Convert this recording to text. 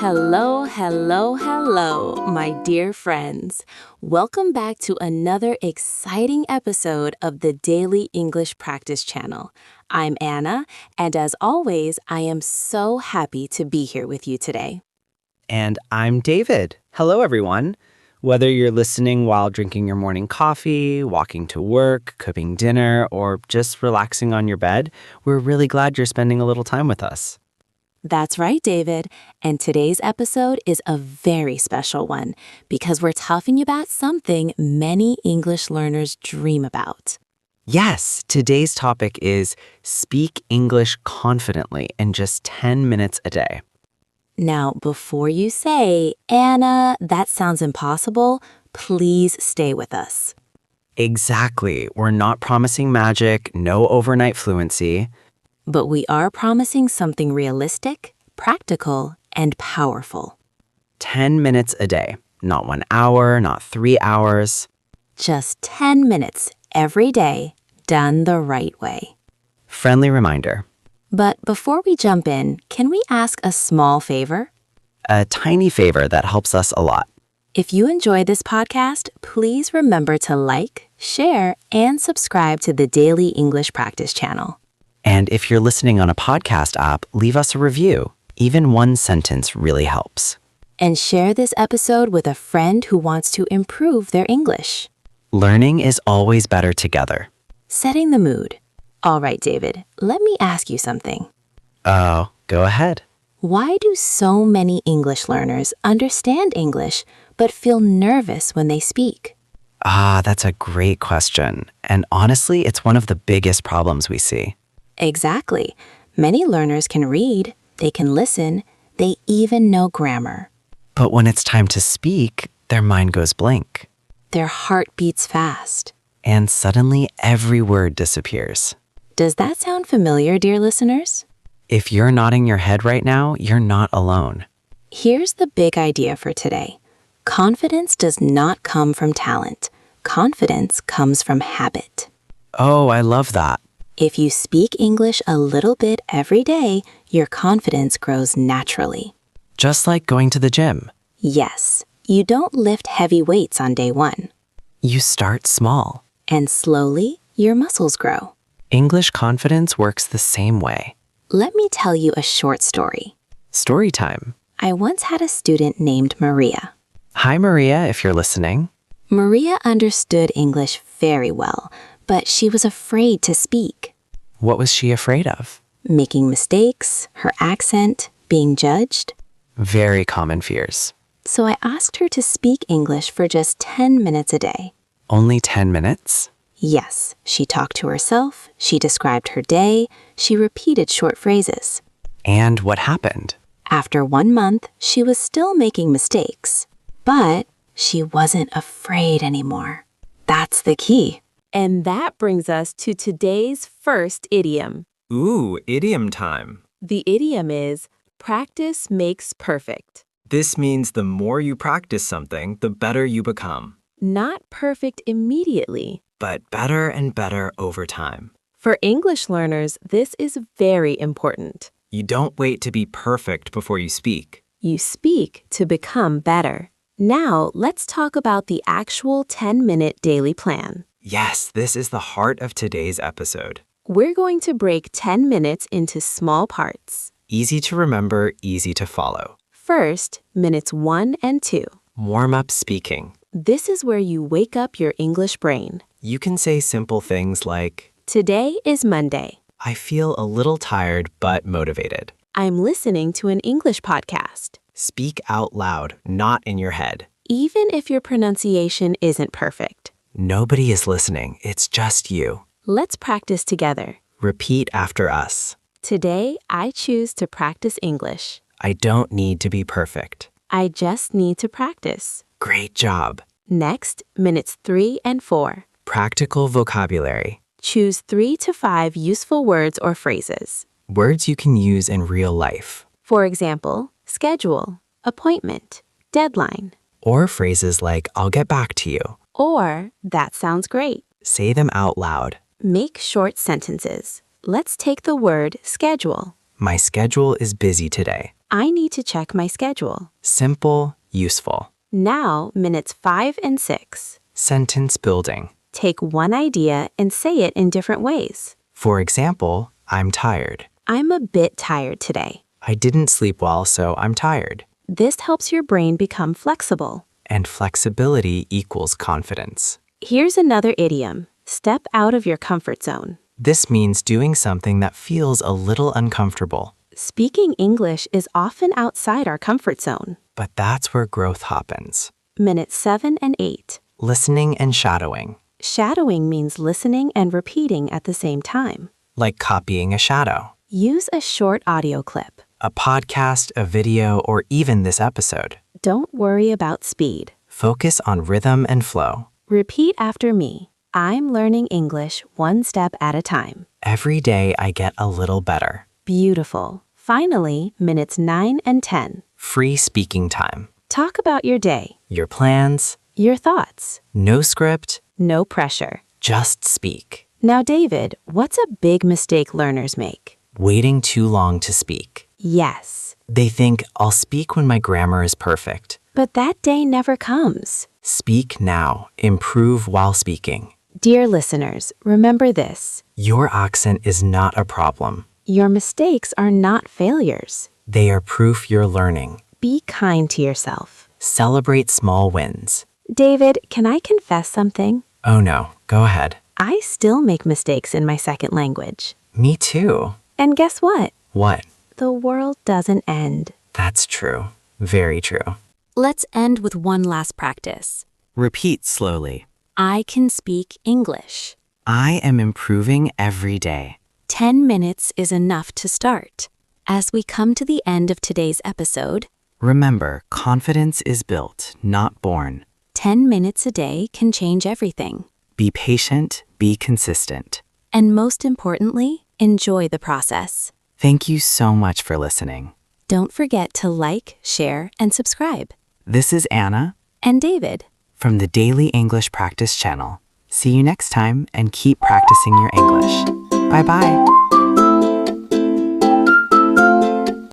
Hello, hello, hello, my dear friends. Welcome back to another exciting episode of the Daily English Practice Channel. I'm Anna, and as always, I am so happy to be here with you today. And I'm David. Hello, everyone. Whether you're listening while drinking your morning coffee, walking to work, cooking dinner, or just relaxing on your bed, we're really glad you're spending a little time with us. That's right, David. And today's episode is a very special one because we're talking about something many English learners dream about. Yes, today's topic is speak English confidently in just 10 minutes a day. Now, before you say, Anna, that sounds impossible, please stay with us. Exactly. We're not promising magic, no overnight fluency. But we are promising something realistic, practical, and powerful. 10 minutes a day. Not 1 hour, not 3 hours. Just 10 minutes every day, done the right way. Friendly reminder. But before we jump in, can we ask a small favor? A tiny favor that helps us a lot. If you enjoy this podcast, please remember to like, share, and subscribe to the Daily English Practice Channel. And if you're listening on a podcast app, leave us a review. Even one sentence really helps. And share this episode with a friend who wants to improve their English. Learning is always better together. Setting the mood. All right, David, let me ask you something. Oh, go ahead. Why do so many English learners understand English but feel nervous when they speak? That's a great question. And honestly, it's one of the biggest problems we see. Exactly. Many learners can read, they can listen, they even know grammar. But when it's time to speak, their mind goes blank. Their heart beats fast. And suddenly every word disappears. Does that sound familiar, dear listeners? If you're nodding your head right now, you're not alone. Here's the big idea for today. Confidence does not come from talent. Confidence comes from habit. Oh, I love that. If you speak English a little bit every day, your confidence grows naturally. Just like going to the gym. Yes, you don't lift heavy weights on day one. You start small. And slowly, your muscles grow. English confidence works the same way. Let me tell you a short story. Story time. I once had a student named Maria. Hi, Maria, if you're listening. Maria understood English very well, but she was afraid to speak. What was she afraid of? Making mistakes, her accent, being judged. Very common fears. So I asked her to speak English for just 10 minutes a day. Only 10 minutes? Yes, she talked to herself, she described her day, she repeated short phrases. And what happened? After 1 month, she was still making mistakes, but she wasn't afraid anymore. That's the key. And that brings us to today's first idiom. Ooh, idiom time. The idiom is, practice makes perfect. This means the more you practice something, the better you become. Not perfect immediately. But better and better over time. For English learners, this is very important. You don't wait to be perfect before you speak. You speak to become better. Now, let's talk about the actual 10-minute daily plan. Yes, this is the heart of today's episode. We're going to break 10 minutes into small parts. Easy to remember, easy to follow. First, minutes 1 and 2. Warm up speaking. This is where you wake up your English brain. You can say simple things like, Today is Monday. I feel a little tired but motivated. I'm listening to an English podcast. Speak out loud, not in your head. Even if your pronunciation isn't perfect. Nobody is listening, it's just you. Let's practice together. Repeat after us. Today, I choose to practice English. I don't need to be perfect. I just need to practice. Great job. Next, minutes 3 and 4. Practical vocabulary. Choose 3 to 5 useful words or phrases. Words you can use in real life. For example, schedule, appointment, deadline. Or phrases like, I'll get back to you. Or, that sounds great. Say them out loud. Make short sentences. Let's take the word schedule. My schedule is busy today. I need to check my schedule. Simple, useful. Now, minutes 5 and 6. Sentence building. Take one idea and say it in different ways. For example, I'm tired. I'm a bit tired today. I didn't sleep well, so I'm tired. This helps your brain become flexible. And flexibility equals confidence. Here's another idiom. Step out of your comfort zone. This means doing something that feels a little uncomfortable. Speaking English is often outside our comfort zone. But that's where growth happens. Minutes 7 and 8. Listening and shadowing. Shadowing means listening and repeating at the same time. Like copying a shadow. Use a short audio clip. A podcast, a video, or even this episode. Don't worry about speed. Focus on rhythm and flow. Repeat after me. I'm learning English one step at a time. Every day I get a little better. Beautiful. Finally, minutes 9 and 10. Free speaking time. Talk about your day, Your plans. your thoughts. No script. No pressure. Just speak. Now, David, what's a big mistake learners make? Waiting too long to speak. Yes, They think I'll speak when my grammar is perfect. but that day never comes. Speak now. Improve while speaking. Dear listeners, remember this. Your accent is not a problem. Your mistakes are not failures. They are proof you're learning. Be kind to yourself. Celebrate small wins. David, can I confess something? Oh no, go ahead. I still make mistakes in my second language. Me too. And guess what? What? The world doesn't end. That's true. Very true. Let's end with one last practice. Repeat slowly. I can speak English. I am improving every day. 10 minutes is enough to start. As we come to the end of today's episode, Remember, confidence is built, not born. 10 minutes a day can change everything. Be patient, be consistent. And most importantly, enjoy the process. Thank you so much for listening. Don't forget to like, share, and subscribe. This is Anna And David. from the Daily English Practice Channel. See you next time and keep practicing your English. Bye-bye.